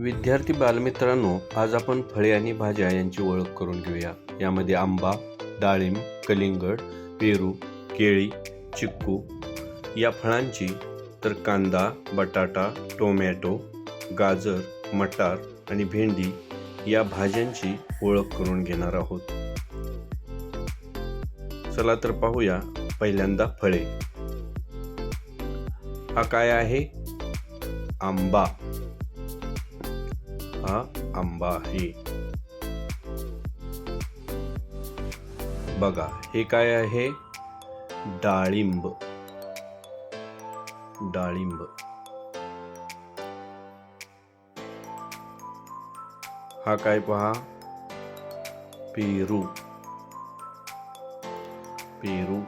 विद्यार्थी बालमित्रांनो, आज आपण फळे आणि भाज्या यांची ओळख करून घेऊया. यामध्ये आंबा, डाळिंब, कलिंगड, पेरू, केळी, चिक्कू या फळांची, तर कांदा, बटाटा, टोमॅटो, गाजर, मटार आणि भेंडी या भाज्यांची ओळख करून घेणार आहोत. चला तर पाहूया. पहिल्यांदा फळे. हा काय आहे? आंबा. हा आंबा आहे. बघा, हे काय आहे? डाळिंब. डाळिंब. हा काय पहा? पेरू. पेरू.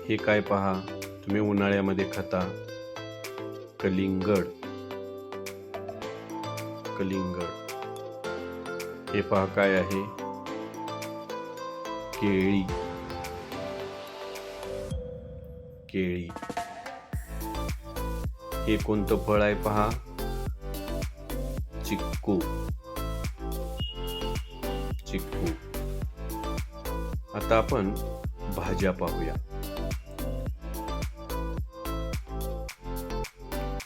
हे काय पहा? तुम्ही उन्हाळ्यामध्ये खाता? कलिंगड. कलिंगड. हे पहा काय आहे? केळी. केळी. हे कोणतं फळ आहे पहा? चिक्कू. चिक्कू. आता आपण भाज्या पाहूया.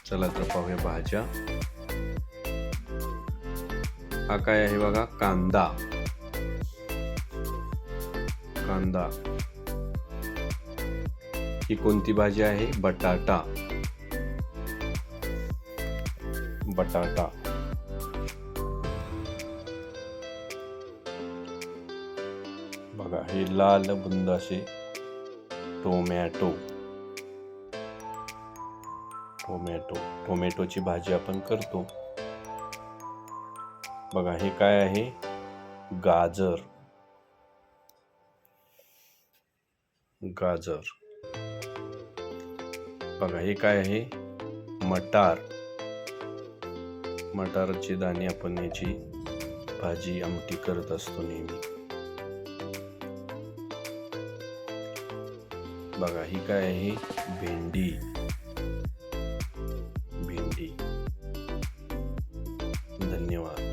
चला तर पाहूया भाज्या. हा काय आहे बघा? कांदा. कांदा. ही कोणती भाजी आहे? बटाटा. बटाटा. बघा, हे लाल बुंद असे टोमॅटो. टोमॅटो. टोमॅटोची भाजी आपण करतो. बघा, हे काय आहे? गाजर. गाजर. बघा, हे काय आहे? मटार. मटारचे दाणे आपण याची भाजी आमटी करत असतो नेहमी. बघा, ही काय आहे? भेंडी. भेंडी. धन्यवाद.